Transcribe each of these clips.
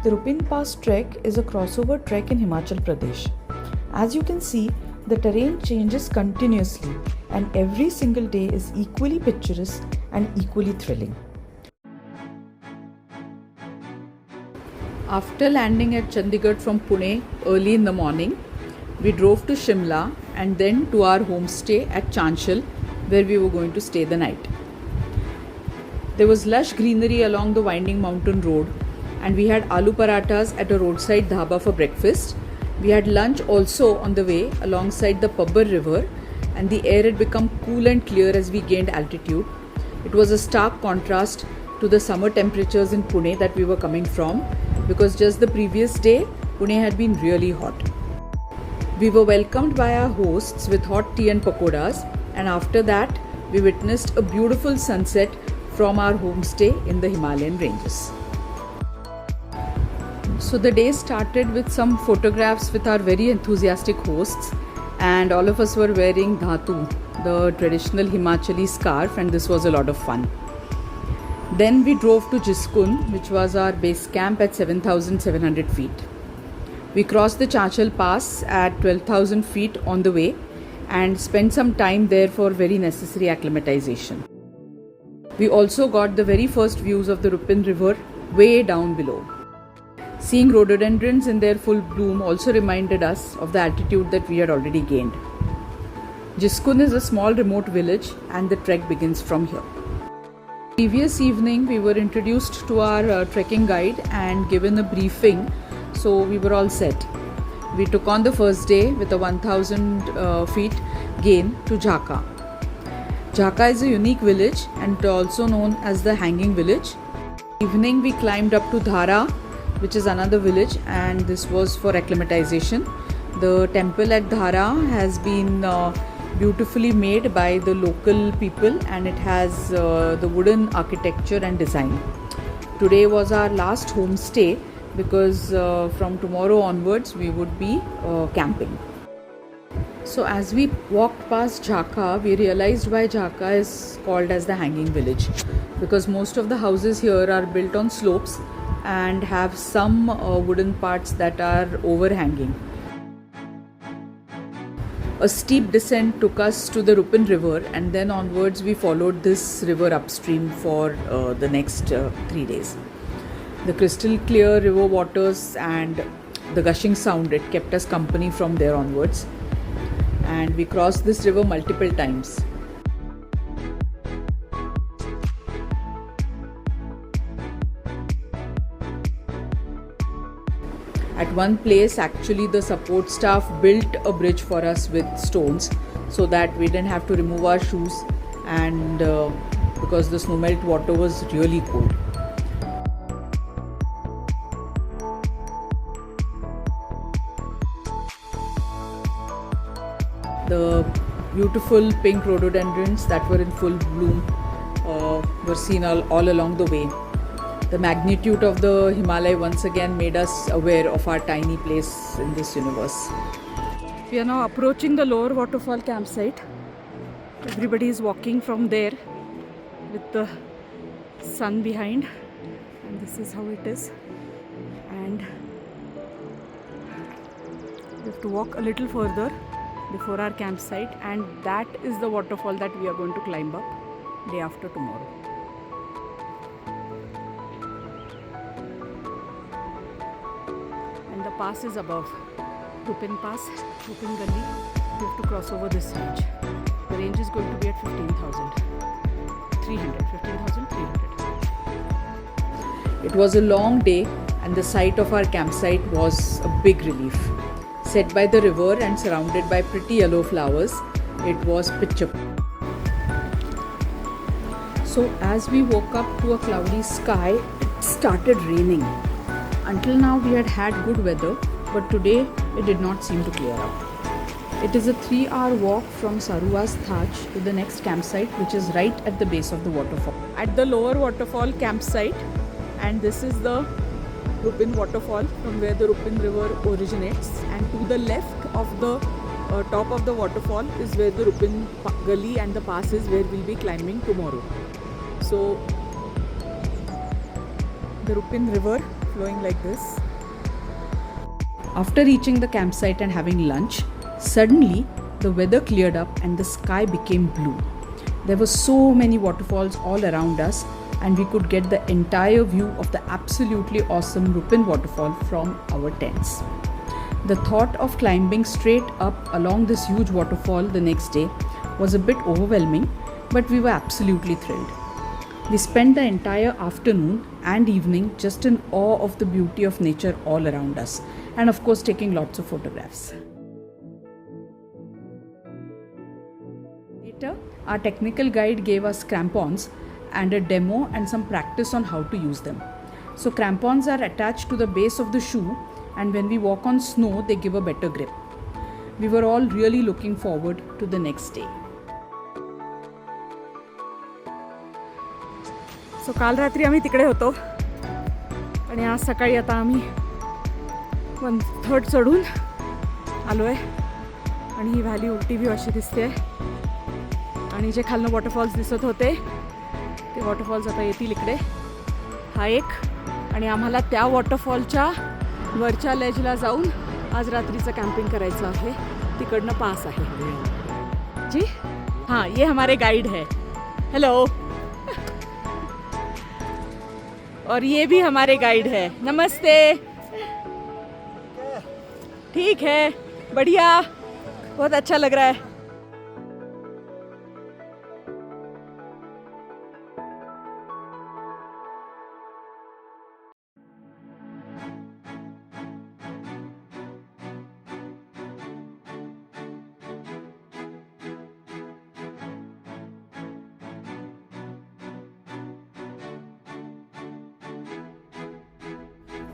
The Rupin Pass trek is a crossover trek in Himachal Pradesh. As you can see, the terrain changes continuously and every single day is equally picturesque and equally thrilling. After landing at Chandigarh from Pune early in the morning, we drove to Shimla and then to our homestay at Chanchal, where we were going to stay the night. There was lush greenery along the winding mountain road, and we had aloo parathas at a roadside dhaba for breakfast. We had lunch also on the way alongside the Pabbar river, and the air had become cool and clear as we gained altitude. It was a stark contrast to the summer temperatures in Pune that we were coming from, because just the previous day Pune had been really hot. We were welcomed by our hosts with hot tea and pakoras, and after that we witnessed a beautiful sunset from our homestay in the Himalayan ranges. So the day started with some photographs with our very enthusiastic hosts, and all of us were wearing dhatu, the traditional Himachali scarf, and this was a lot of fun. Then we drove to Jiskun, which was our base camp at 7,700 feet. We crossed the Chanchal Pass at 12,000 feet on the way and spent some time there for very necessary acclimatization. We also got the very first views of the Rupin river way down below. Seeing rhododendrons in their full bloom also reminded us of the altitude that we had already gained. Jiskun is a small remote village and the trek begins from here. Previous evening we were introduced to our trekking guide and given a briefing, so we were all set. We took on the first day with a 1000 feet gain to Jhaka. Jhaka is a unique village and also known as the Hanging Village. Evening we climbed up to Dhara, which is another village, and this was for acclimatization. The temple at Dhara has been beautifully made by the local people, and it has the wooden architecture and design. Today was our last homestay because from tomorrow onwards we would be camping. So as we walked past Jhaka, we realized why Jhaka is called as the Hanging Village, because most of the houses here are built on slopes and have some wooden parts that are overhanging. A steep descent took us to the Rupin river, and then onwards we followed this river upstream for the next 3 days. The crystal clear river waters and the gushing sound, it kept us company from there onwards, and we crossed this river multiple times. At one place, actually the support staff built a bridge for us with stones so that we didn't have to remove our shoes, and because the snow melt water was really cold. The beautiful pink rhododendrons that were in full bloom were seen all along the way. The magnitude of the Himalaya once again made us aware of our tiny place in this universe. We are now approaching the lower waterfall campsite. Everybody is walking from there with the sun behind, and this is how it is. And we have to walk a little further before our campsite, and that is the waterfall that we are going to climb up day after tomorrow. And the pass is above. Rupin Pass, Rupin Gully. We have to cross over this range. The range is going to be at 15,300. It was a long day, and the sight of our campsite was a big relief. Set by the river and surrounded by pretty yellow flowers, it was picture. So as we woke up to a cloudy sky, it started raining. Until now we had good weather, but today it did not seem to clear up. It is a 3-hour walk from Saruwas Thach to the next campsite, which is right at the base of the waterfall. At the lower waterfall campsite, and this is the Rupin waterfall from where the Rupin river originates, and to the left of the top of the waterfall is where the Rupin Gully and the pass is where we'll be climbing tomorrow. So the Rupin river flowing like this. After reaching the campsite and having lunch, suddenly the weather cleared up and the sky became blue. There were so many waterfalls all around us, and we could get the entire view of the absolutely awesome Rupin waterfall from our tents. The thought of climbing straight up along this huge waterfall the next day was a bit overwhelming, but we were absolutely thrilled. We spent the entire afternoon and evening just in awe of the beauty of nature all around us, and of course taking lots of photographs. Later, our technical guide gave us crampons and a demo and some practice on how to use them. So crampons are attached to the base of the shoe, and when we walk on snow they give a better grip. We were all really looking forward to the next day. सो काल रात्री आम्ही तिकडे होतो आणि आज सकाळी आता आम्ही 1/3 चढून आलो आहे आणि ही व्हॅली उलटी व्ह्यू अशी दिसते आणि जे खालनं वॉटरफॉल्स दिसत होते ते वॉटरफॉल्स आता येतील इकडे. हा एक, आणि आम्हाला त्या वॉटरफॉलच्या वरच्या लेजला जाऊन आज रात्रीचं कॅम्पिंग करायचं आहे. तिकडनं पास आहे जी. हाँ, ये हमारे गाइड है. हेलो. और ये भी हमारे गाइड है. नमस्ते. ठीक है, बढ़िया, बहुत अच्छा लग रहा है.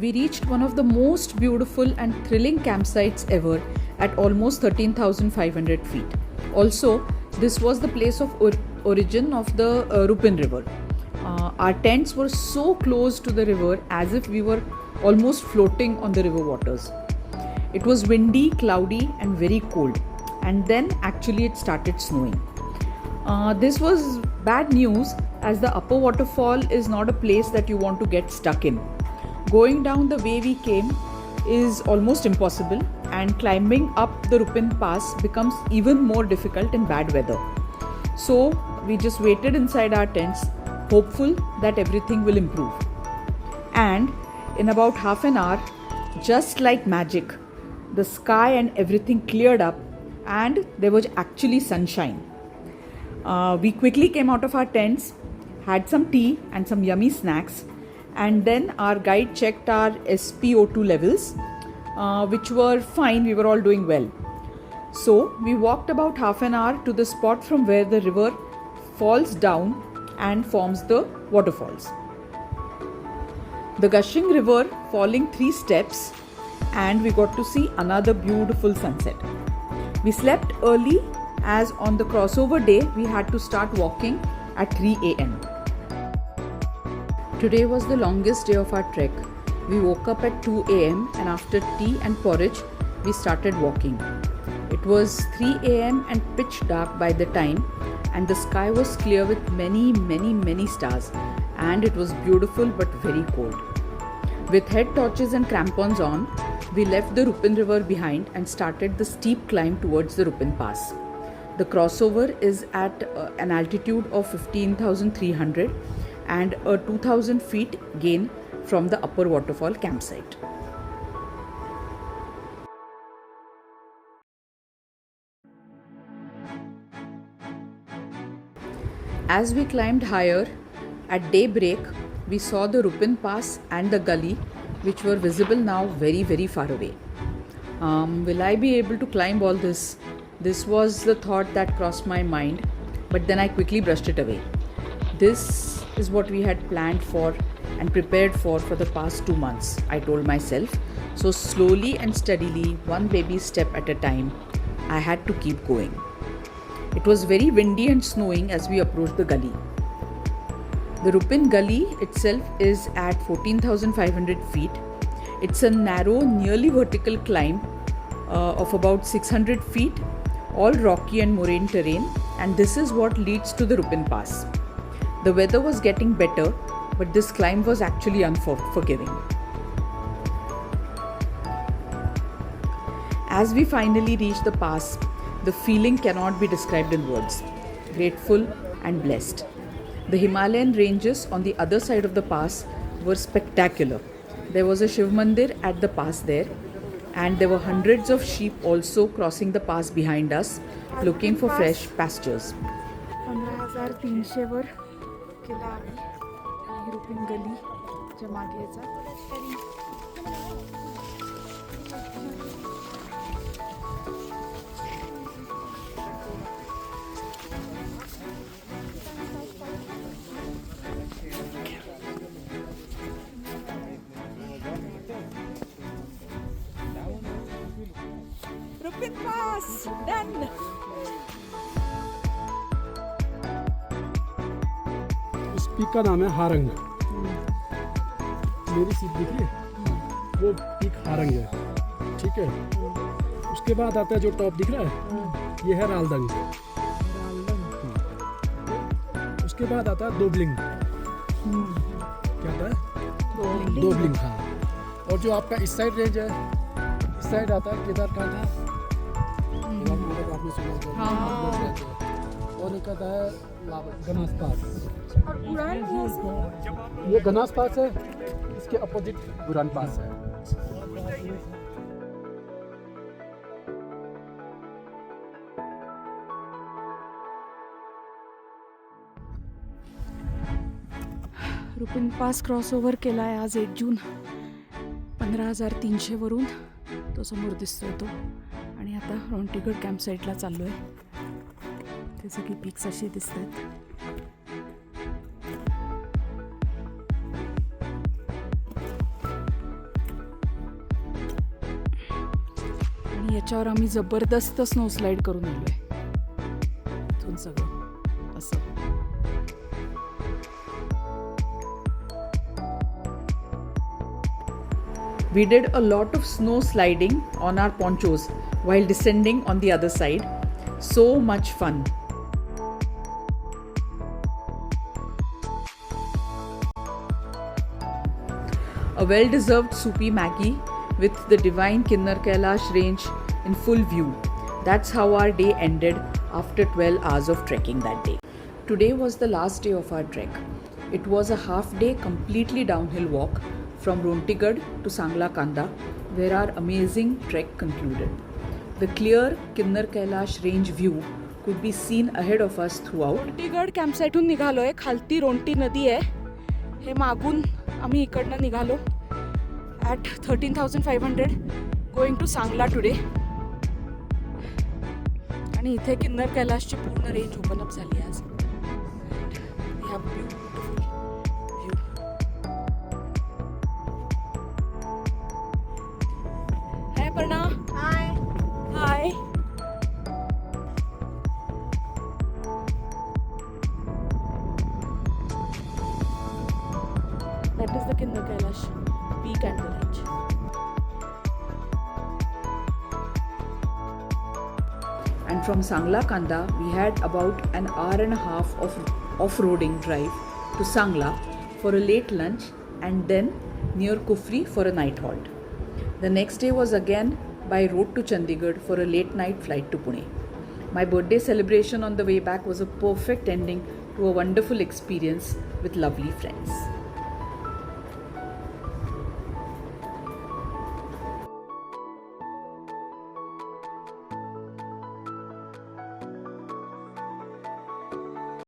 We reached one of the most beautiful and thrilling campsites ever at almost 13,500 feet. Also, this was the place of origin of the Rupin River. Our tents were so close to the river as if we were almost floating on the river waters. It was windy, cloudy and very cold, and then actually it started snowing. This was bad news as the upper waterfall is not a place that you want to get stuck in. Going down the way we came is almost impossible, and climbing up the Rupin Pass becomes even more difficult in bad weather. So we just waited inside our tents, hopeful that everything will improve. And in about half an hour, just like magic, the sky and everything cleared up and there was actually sunshine. We quickly came out of our tents, had some tea and some yummy snacks, and then our guide checked our SpO2 levels, which were fine. We were all doing well. So we walked about half an hour to the spot from where the river falls down and forms the waterfalls. The gushing river falling 3 steps, and we got to see another beautiful sunset. We slept early as on the crossover day we had to start walking at 3 a.m. Today was the longest day of our trek. We woke up at 2 a.m. and after tea and porridge, we started walking. It was 3 a.m. and pitch dark by the time, and the sky was clear with many stars, and it was beautiful but very cold. With head torches and crampons on, we left the Rupin River behind and started the steep climb towards the Rupin Pass. The crossover is at an altitude of 15,300 and a 2,000 feet gain from the upper waterfall campsite. As we climbed higher, at daybreak, we saw the Rupin Pass and the gully, which were visible now very far away. Will I be able to climb all this? This was the thought that crossed my mind, but then I quickly brushed it away. This is what we had planned for and prepared for the past 2 months, I told myself. So slowly and steadily, one baby step at a time, I had to keep going. It was very windy and snowing as we approached the gully. The Rupin Gully itself is at 14,500 feet. It's a narrow, nearly vertical climb of about 600 feet, all rocky and moraine terrain, and this is what leads to the Rupin Pass. The weather was getting better, but this climb was actually unforgiving. As we finally reached the pass, the feeling cannot be described in words. Grateful and blessed. The Himalayan ranges on the other side of the pass were spectacular. There was a Shiv Mandir at the pass there, and there were hundreds of sheep also crossing the pass behind us, looking for fresh pastures. 15,300 वर केला आम्ही आणि रुपीन गलीच्या मागे याचा रुपीन पास done. इस peak का नाम है हारंग. मेरी सीट दिख रही है, वो पीक हारंग है. ठीक है, उसके बाद आता है जो टॉप दिख रहा है, ये है रालदंग. उसके बाद आता है दोबलिंग. क्या आता है? दोबलिंग. हाँ. और जो आपका इस साइड रेंज है, इस साइड आता है केदारकांठा. आपने सुना होगा. हाँ. और एक आता है गनास पास. और उड़ान ये गनास पास है, इसके अपोजिट बुरान पास है. रुपीन पास क्रॉसओव्हर केला आहे आज 1 जून. 15,300 वरून तो समोर दिसतोय तो. आणि आता रोंटीगड कॅम्प साईटला चाललो आहे. ते सगळी पिक्स अशी दिसत आहेत. आणि याच्यावर आम्ही जबरदस्त स्नो स्लाईड करून आलो आहे. इथून सगळं असं. We did a lot of snow sliding on our ponchos while descending on the other side. So much fun. A well-deserved soupy Maggie with the divine Kinnar Kailash range in full view. That's how our day ended after 12 hours of trekking that day. Today was the last day of our trek. It was a half day completely downhill walk from Rontigad to Sangla Kanda, where our amazing trek concluded. The clear Kinnar Kailash range view could be seen ahead of us throughout. रोंटीगड कॅम्पसाईटहून निघालोय. खालती रोंटी नदी आहे. हे मागून आम्ही इकडनं निघालो at 13,500 going to Sangla today. आणि इथे किन्नर कैलाशची पूर्ण रेंज ओपन अप झाली आज. We have beautiful view. Hi Parna. Hi hi. That is the Kinnar Kailash peak and the range. And from Sangla Kanda, we had about an hour and a half of off-roading drive to Sangla for a late lunch and then near Kufri for a night halt. The next day was again by road to Chandigarh for a late night flight to Pune. My birthday celebration on the way back was a perfect ending to a wonderful experience with lovely friends.